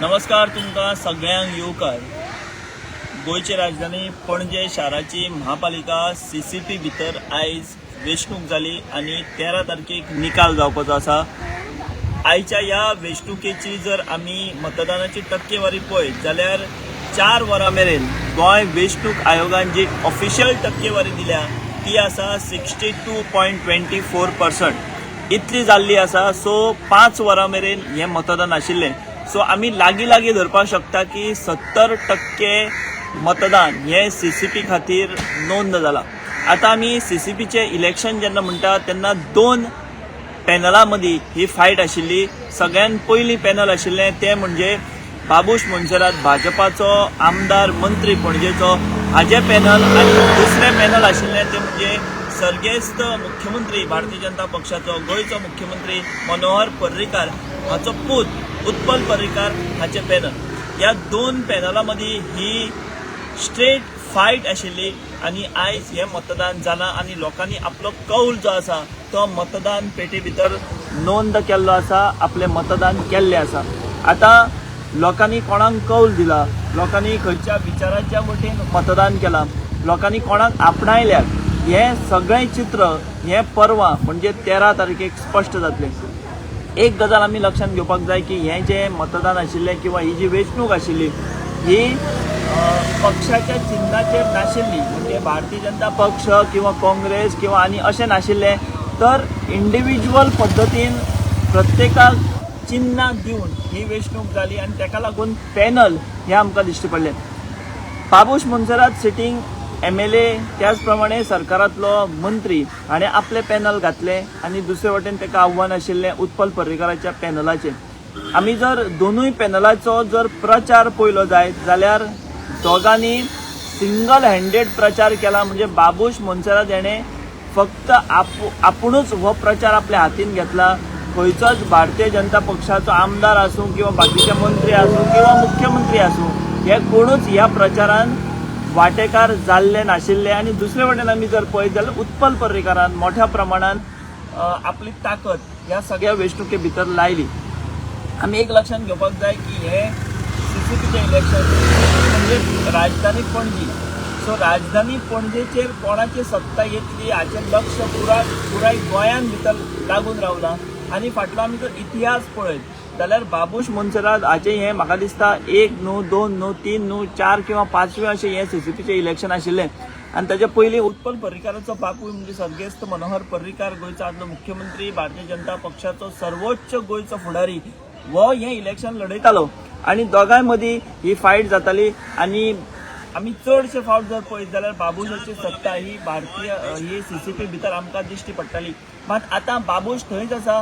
नमस्कार तुमकां सगळ्यांक येवकार। गोयची राजधानी पणजे शाराची महापालिका सीसीपी भितर आयज वेंचणूक जाली आनी 13 तारखेक निकाल जावपाचो आसा। आयच्या ह्या वेंचणुकेची जर आमी मतदानाची टक्केवारी पळयत जाल्यार 4 वरां मेरेन गोंय वेंचणूक आयोगान जी ऑफिशियल टक्केवारी दिल्या ती आसा 62.24%। इतली जाल्ली आसा। सो 5 वरां मेरेन हें मतदान आशिल्लें। सो आमी लागीं धरपाक शकता की 70% मतदान हे सीसीपी खातीर नोंद जाला। आता आमी सीसीपीचे इलेक्शन जेन्ना म्हणटा तेन्ना 2 पॅनलां मदीं ही फायट आशिल्ली। सगळ्यात पयलीं पॅनल आशिल्लें तें म्हणजे बाबूश मोन्सेरात भाजपाचो आमदार मंत्री पणजेचो हाजे पॅनल, आनी दुसरें पॅनल आशिल्लें तें म्हणजे सर्गेस्त मुख्यमंत्री भारतीय जनता पक्षाचो गोंयचो मुख्यमंत्री मनोहर पर्रीकार हाचो पूत उत्पल पर्रीकार हाचे पॅनल। ह्या 2 पॅनलां मदीं ही स्ट्रेट फायट आशिल्ली आनी आयज हें मतदान जालां आनी लोकांनी आपलो कौल जो आसा तो मतदान पेटी भितर नोंद केल्लो आसा, आपलें मतदान केल्लें आसा। आतां लोकांनी कोणाक कौल दिला, लोकांनी खंयच्या विचाराच्या वटेन मतदान केलां, लोकांनी कोणाक आपणायल्यात, हें सगळें चित्र हें परवां म्हणजे 13 तारखेक स्पश्ट जातलें। एक गजाल आमी लक्षांत घेवपाक जाय की हें जें मतदान आशिल्लें किंवा ही जी वेंचणूक आशिल्ली ही पक्षाच्या चिन्हाचेर नाशिल्ली, म्हणजे भारतीय जनता पक्ष किंवा काँग्रेस किंवा आनी अशें नाशिल्लें, तर इंडिविज्युअल पद्दतीन प्रत्येकाक चिन्ह दिवन ही वेंचणूक जाली आनी ताका लागून पॅनल हें आमकां दिश्टी पडलें। बाबूश मोन्सेरात सिटींग MLA त्याच प्रमाणे सरकारांतलो मंत्री हाणें आपले पॅनल घातले आनी दुसरे वटेन ताका आव्हान आशिल्लें उत्पल पर्रीकाराच्या पॅनलाचें। आमी जर दोनूय पॅनलाचो जर प्रचार पळयलो जायत जाल्यार दोगांनी सिंगल हँडेड प्रचार केला। म्हणजे बाबूश मोन्सेरात हेणें फक्त आपुणूच हो प्रचार आपल्या हातीन घेतला। खंयचोच भारतीय जनता पक्षाचो आमदार आसूं किंवा बाकीचे मंत्री आसूं किंवा मुख्यमंत्री आसूं हे कोणूच ह्या प्रचारान वांटेकार जाल्ले नाशिल्ले। आनी दुसरे वटेन आमी जर पळयत जाल्यार उत्पल पर्रीकारान मोठ्या प्रमाणान आपली ताकद ह्या सगळ्या वेंचणुके भितर लायली। आमी एक लक्षांत घेवपाक जाय की हे सीसीपीचे इलेक्शन म्हणजे राजधानी पणजी। सो राजधानी पणजेचेर कोणाची सत्ता येतली हाचें लक्ष पुराय गोंयान भितर लागून रावला। आनी फाटलो आमी जर इतिहास पळयत जाल्यार बाबूश मोन्सेरात हाचें हें म्हाका दिसता 1 न्हू 2 न्हू 3 न्हू 4 किंवा 5वें अशें हें सीसीपीचें इलेक्शन आशिल्लें। आनी ताचे पयलीं उत्पल पर्रीकाराचो बापूय म्हणजे सर्गेस्त मनोहर पर्रीकार गोंयचो आदलो मुख्यमंत्री भारतीय जनता पक्षाचो सर्वोच्च गोंयचो फुडारी हो हें इलेक्शन लढयतालो आनी दोगांय मदीं ही फायट जाताली। आनी आमी चडशे फावट जर पळयत जाल्यार बाबूशाची सत्ता ही ही सीसीपी भितर आमकां दिश्टी पडटाली। मात आतां बाबूश थंयच आसा,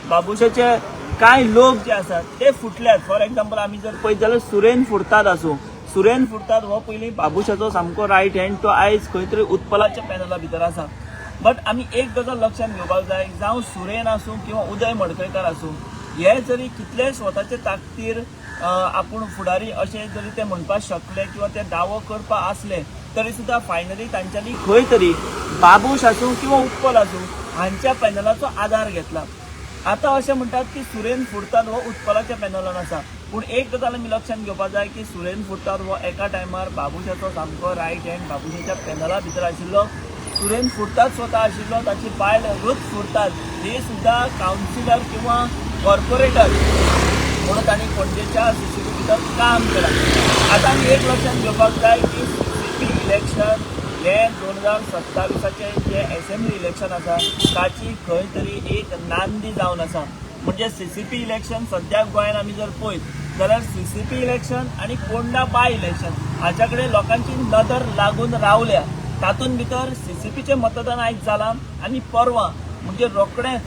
बाबूशाचे कांय लोक जे आसात ते फुटल्यात। फॉर एग्जाम्पल आमी जर पळयत जाल्यार सुरेन फुर्ताद आसूं, सुरेन फुर्ताद हो पयलीं बाबूशाचो सामको रायट हँड, तो आयज खंय तरी उत्पलाच्या पॅनला भितर आसा। बट आमी एक गजाल लक्षांत घेवपाक जाय, जावं सुरेन आसूं किंवा उदय मडकयकार आसूं, हे जरी कितलेय स्वताचे ताकदीर आपूण फुडारी अशें जरी ते म्हणपाक शकले किंवा ते दावो करपा आसले तरी सुद्दां फायनली तांच्यांनी खंय तरी बाबूश आसूं किंवा उत्पल आसूं हांच्या पॅनलाचो आधार घेतला। आतां अशें म्हणटात की सुरेन फुर्ताद हो उत्पलाच्या पॅनलान आसा, पूण एक गजाल आमी लक्षांत घेवपाक जाय की सुरेन फुर्ताद हो एका टायमार बाबूशाचो सामको रायट हँड बाबूशाच्या पॅनला भितर आशिल्लो। सुरेन फुर्ताद स्वता आशिल्लो, ताची बायल रुथ फुर्ताद ही सुद्दां कावन्सिलर किंवा कॉर्पोरेटर म्हणून तांणी पणजेच्या सीसीपी भितर काम केलां। आतां आमी एक लक्षांत घेवपाक जाय की सीसीपी इलेक्शन हे 2027 जे असेंब्ली इलेक्शन आसा ताची खंय तरी एक नांदी जावन आसा। म्हणजे सीसीपी इलेक्शन सद्याक गोंयान आमी जर पळयत जाल्यार सीसीपी इलेक्शन आनी पोंडा बाय इलेक्शन हाच्या कडेन लोकांची नदर लागून रावल्या। तातूंत भितर सीसीपीचें मतदान आयज जालां आनी परवां म्हणजे रोखडेंच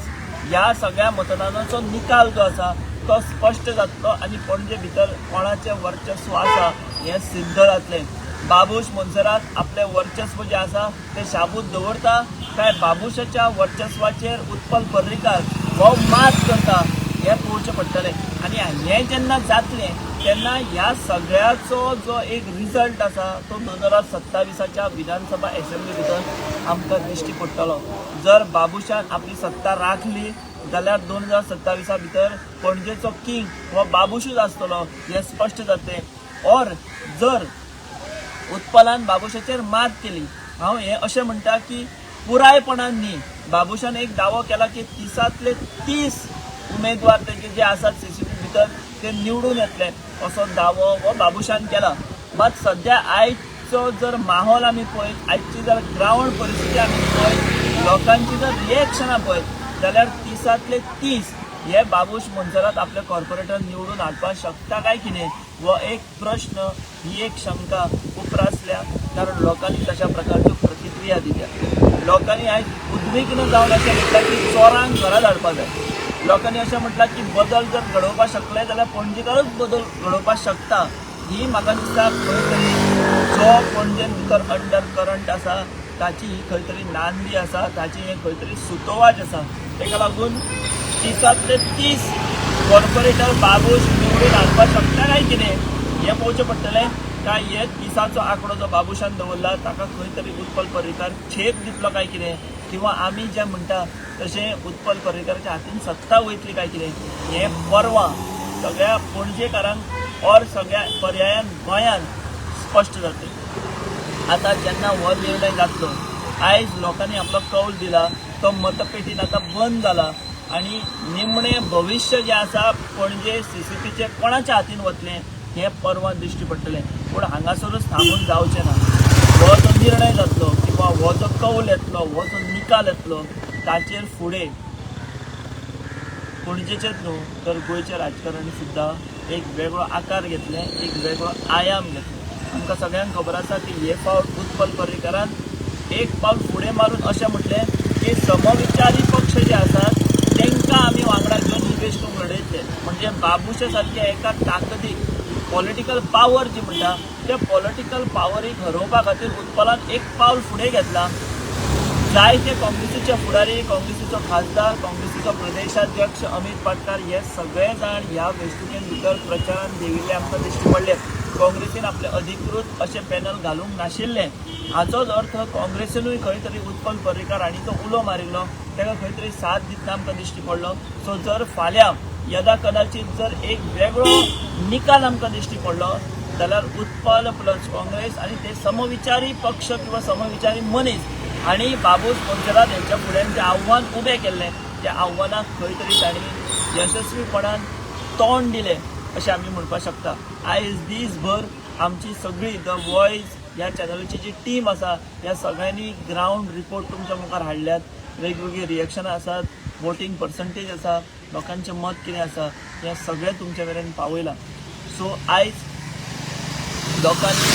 ह्या सगळ्या मतदानाचो निकाल जो आसा तो स्पश्ट जातलो आनी पणजे भितर कोणाचें वर्चस्व आसा हें सिद्ध जातलें। बाबूश मोन्सेरात आपलें वर्चस्व जें आसा तें शाबूत दवरता काय बाबूशाच्या वर्चस्वाचेर उत्पल पर्रीकार हो मात करता हें पळोवचें पडटलें। आनी हें जेन्ना जातलें तेन्ना ह्या सगळ्याचो जो एक रिजल्ट आसा तो 2027 विधानसभा असेंब्ली भितर आमकां दिश्टी पडटलो। जर बाबूशान आपली सत्ता राखली जाल्यार 2027 भितर पणजेचो किंग हो बाबुशूच आसतलो हे स्पश्ट जातले। और जर उत्पलान बाबुशाचेर मात केली, हांव हे अशें म्हणटा की पुरायपणान न्ही, बाबुशान एक दावो केला की 30तले 30 उमेदवार तेजे जे आसात सीसीपी भितर ते निवडून येतले असो दावो हो बाबुशान केला। मात सध्या आयचो जर माहोल आमी पळयत, आयची जर ग्राउंड परिस्थिती आमी पळयत, लोकांची जर रिएक्शनां पळयत जाल्यार 30तले 30 हे बाबूश मोन्सेरात आपले कॉर्पोरेटर निवडून हाडपाक शकता काय कितें हो एक प्रश्न, ही एक शंका उपरासल्या, कारण लोकांनी तशा प्रकारच्यो प्रतिक्रिया दिल्या। लोकांनी आयज उद्विग्न जावन अशें म्हटलां की चोरांक घरा धाडपाक जाय। लोकांनी अशें म्हटलां की बदल जर घडोवपाक शकले जाल्यार पणजेकारूच बदल घडोवपाक शकता। ही म्हाका दिसता खंय तरी जो पणजेन भितर अंडर करंट आसा ताची ही खंय तरी नांदी आसा, ताची हे खंय तरी सुतोवाच आसा। तेका लागून 30तले 30 कॉर्पोरेटर बाबूश निवडून हाडपाक शकता काय कितें हें पळोवचें पडटलें। काय हे 30चो आंकडो जो बाबुशान दवरला ताका खंय तरी उत्पल पर्रीकार छेप दितलो काय कितें, किंवा आमी जें म्हणटा तशें उत्पल पर्रीकाराच्या हातीन सत्ता वयतली काय कितें हें परवां सगळ्या पणजेकारांक और सगळ्या पर्यायान गोंयान स्पश्ट जातलें। आतां जेन्ना हो निर्णय जातलो, आयज लोकांनी आपलो कौल दिला, तो मतपेटीन आतां बंद जाला आनी निमणें भविश्य जें आसा पणजे सीसीपीचे कोणाच्या हातीन वतलें हें परवां दिश्टी पडटलें। पूण हांगासरूच थांबून जावचें ना। हो जो निर्णय जातलो किंवा हो जो कौल येतलो, हो जो निकाल येतलो, ताचेर फुडें पणजेचेच न्हू तर गोंयचें राजकारण सुद्दां एक वेगळो आकार घेतले, एक वेगळो आयाम घेतले। आमकां सगळ्यांक खबर आसा की हे फावट उत्पल पर्रीकारान एक पावल फुडें मारून अशें म्हटलें की समविचारी पक्ष जे आसात तांकां आमी वांगडा घेवन ही वेंचणूक लडयतले। म्हणजे बाबुशे सारक्या एका ताकदीक पॉलिटिकल पावर जी म्हणटा त्या पॉलिटिकल पावरीक हरोवपा खातीर उत्पलान एक पावल फुडें घेतला। जायते काँग्रेसीचे फुडारी, काँग्रेसीचो खासदार, काँग्रेसीचो प्रदेशाध्यक्ष अमित पाटकार हे सगळे जाण ह्या वेंचणुकेन भितर प्रचारान देविल्ले आमकां दिश्टी पडले। काँग्रेसीन आपले अधिकृत अशें पॅनल घालूंक नाशिल्लें, हाचोच अर्थ काँग्रेसीनूय खंय तरी उत्पल पर्रीकार हांणी तो उलो मारिल्लो, ताका खंय तरी साथ दितना आमकां दिश्टी पडलो। सो जर फाल्यां यदा कदाचित जर एक वेगळो निकाल आमकां दिश्टी पडलो जाल्यार उत्पल प्लस काँग्रेस आनी ते समविचारी पक्ष किंवा समविचारी मनीस आनी बाबूश मोन्सेरात हेंच्या फुड्यान जें आव्हान उबें केल्लें त्या आव्हानाक खंय तरी तांणी यशस्वीपणान तोंड दिलें अशें आमी म्हणपाक शकता। आयज दीसभर आमची सगळी द वॉयस ह्या चॅनलाची जी टीम आसा ह्या सगळ्यांनी ग्राउंड रिपोर्ट तुमच्या मुखार हाडल्यात, वेगवेगळी रिएक्शनां आसात, वोटींग पर्संटेज आसा, लोकांचें मत कितें आसा हें सगळें तुमचे मेरेन पावयलां। सो आयज लोकांनी,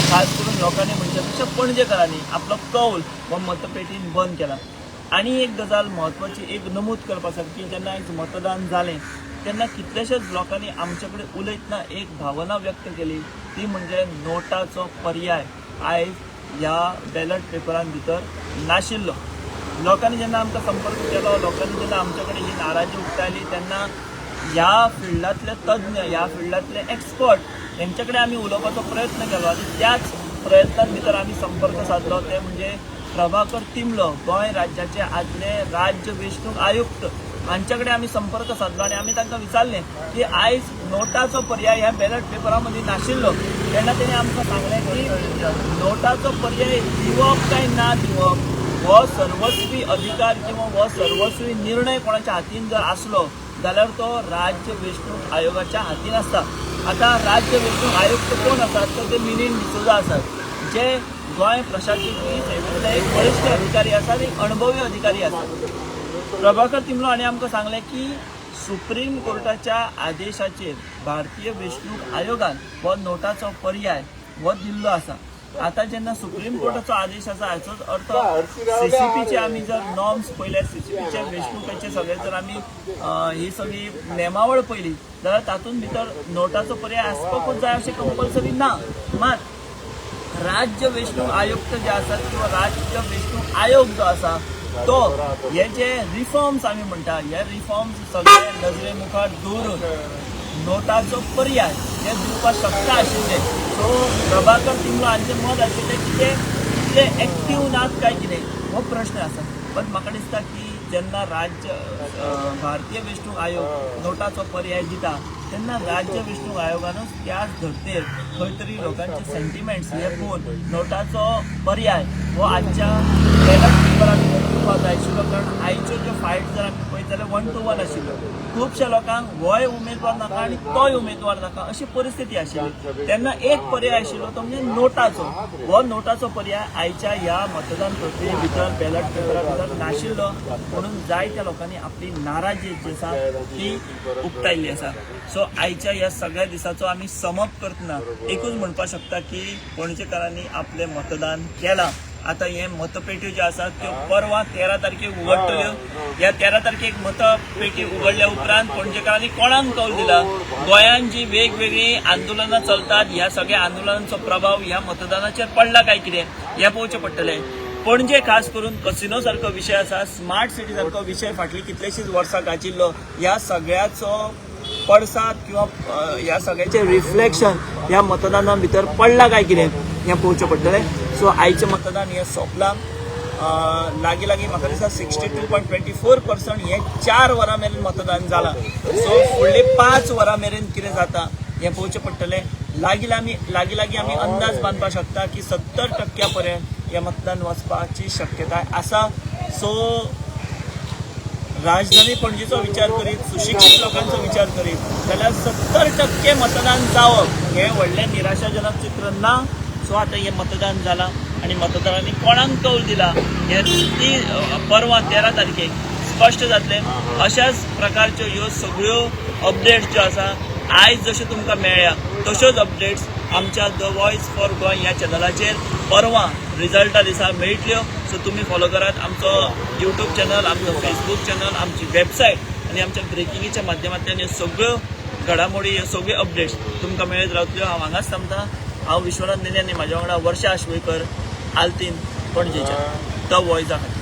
खास करून लोकांनी म्हणजे तशें पणजेकारांनी आपलो कौल हो मतपेटीन बंद केला। आनी एक गजाल म्हत्वाची एक नमूद करपा सारकी, जेन्ना आयज मतदान जालें तेन्ना कितलेशेच लोकांनी आमचे कडेन उलयतना एक भावना व्यक्त केली, ती म्हणजे नोटाचो पर्याय आयज ह्या बॅलट पेपरान भितर नाशिल्लो। लोकांनी जेन्ना आमकां संपर्क केलो, लोकांनी जेन्ना आमचे कडेन ही नाराजी उक्तायली तेन्ना ह्या फिल्डांतले तज्ञ, ह्या फिल्डांतले एक्सपर्ट हेंचे कडेन आमी उलोवपाचो प्रयत्न केलो आनी त्याच प्रयत्नां भितर आमी संपर्क साधलो, ते म्हणजे प्रभाकर तिमलो, गोंय राज्याचे आदले राज्य वेंचणूक आयुक्त हांचे कडेन आमी संपर्क साधलो आनी आमी तांकां विचारलें की आयज नोटाचो पर्याय ह्या बॅलट पेपरा मदीं नाशिल्लो तेन्ना तेणी आमकां सांगलें की नोटाचो पर्याय दिवप काय ना दिवप हो सर्वस्वी अधिकार किंवा हो सर्वस्वी निर्णय कोणाच्या हातीन जर आसलो जाल्यार तो राज्य वेंचणूक आयोगाच्या हातीन आसता। आतां राज्य वेंचणूक आयुक्त कोण आसात तर ते मिलिंद डिसोजा आसात, जे गोंय प्रशासकीय सेवेंतले एक वरिश्ठ अधिकारी आसात, एक अणभवी अधिकारी आसात। प्रभाकर तिमलो हांणी आमकां सांगलें की सुप्रीम कोर्टाच्या आदेशाचेर भारतीय वेंचणूक आयोगान हो नोटाचो पर्याय हो दिल्लो आसा। आतां जेन्ना सुप्रीम कोर्टाचो आदेश आसा हाचोच अर्थ सीसीपीचे आमी जर नॉर्म्स पळयले, सीसीपीचे वेंचणुकेचे सगळे जर आमी ही सगळी नेमावळ पळयली जाल्यार तातूंत भितर नोटाचो पर्याय आसपाकूच जाय अशें कंपल्सरी ना। मात राज्य वेंचणूक आयुक्त जे आसात किंवा राज्य वेंचणूक आयोग जो आसा तो हे जे रिफॉर्म्स आमी म्हणटा हे रिफॉर्म्स सगळे नजरे मुखार दवरून नोटाचो पर्याय हे दिवपाक शकता आशिल्ले। सो प्रभाकर तिमलो हांचें मत आशिल्लें की ते एक्टीव नात काय कितें हो प्रश्न आसा। पण म्हाका दिसता की जेन्ना भारतीय वेंचणूक आयोग नोटाचो पर्याय दिता तेन्ना राज्य वेंचणूक आयोगानूच त्याच धर्तेर खंय तरी लोकांचे सेंटिमेंट्स हे पळोवन नोटाचो पर्याय हो आजच्या बॅलट पेपराक दिवपाक जाय आशिल्लो. कारण आयच्यो ज्यो फायट जर आमी पळयत जाल्यार 1 to 1 आशिल्लो. खुबशा लोकांक होय उमेदवार नाका आनी तोय उमेदवार नाका अशी परिस्थिती आशिल्ली. तेन्ना एक पर्याय आशिल्लो तो म्हणजे नोटाचो. हो नोटाचो पर्याय आयच्या ह्या मतदान प्रक्रिये भितर बॅलट पेपरा भितर नाशिल्लो म्हणून जायत्या लोकांनी आपली नाराजी जी आसा ती उक्तायल्ली आसा. सो आयच्या ह्या सगळ्या दिसाचो आमी समप करतना एकूच म्हणपाक शकता की पणजेकारांनी आपलें मतदान केलां. आता हे मतपेट्यो ज्यो आसात त्यो परवा 13 तारखेक उगडटल्यो. ह्या 13 तारखेक मतपेटी उगडल्या उपरांत पणजेकारांनी कोणाक कौल दिला. गोंयांत जी वेगवेगळी आंदोलनां चलतात ह्या सगळ्या आंदोलनांचो प्रभाव ह्या मतदानाचेर पडला काय कितें हें पळोवचें पडटलें. पणजे खास करून कसिनो सारको विशय आसा, स्मार्ट सिटी सारको विशय फाटली कितलेशीच वर्सां गाजिल्लो. ह्या सगळ्याचो पडसाद किंवा ह्या सगळ्याचें रिफ्लेक्शन ह्या मतदाना भितर पडला काय कितें हें पळोवचें पडटलें. सो आयचें मतदान हें सोंपलां. लागीं म्हाका दिसता 62.24% हें 4 वरां मेरेन मतदान जालां. सो फुडलीं 5 वरां मेरेन कितें जाता हें पळोवचें पडटलें. लागीं आमी अंदाज बांदपाक शकता की 70% पर्यंत हें मतदान वचपाची शक्यताय आसा. सो राजधानी पणजेचो विचार करीत, सुशिक्षीत लोकांचो विचार करीत जाल्यार 70% मतदान जावप हें व्हडलें निराशाजनक चित्र ना. सो आतां हें मतदान जालां आनी मतदारांनी कोणाक कौल दिला हें ती परवा 13 तारखेक स्पश्ट जातलें. अशाच प्रकारच्यो ह्यो सगळ्यो अपडेट्स ज्यो आसा आयज जश्यो तुमकां मेळ्ळ्या तश्योच अपडेट्स आमच्या द वॉयस फॉर गोंय ह्या चॅनलाचेर परवा रिजल्टा दिसा मेळटल्यो. सो तुमी फॉलो करात आमचो यूट्यूब चॅनल, आमचो फेसबूक चॅनल, आमची वेबसायट आनी आमच्या ब्रेकिंगेच्या माध्यमांतल्यान ह्यो सगळ्यो घडामोडी ह्यो सगळ्यो अपडेट्स तुमकां मेळत रावतल्यो. हांव हांगाच थांबता. हांव विश्वनाथ नेने आनी म्हाज्या वांगडा वर्षा आश्वेकर, आल्तीन, पणजेच्या द वॉयसा खातीर.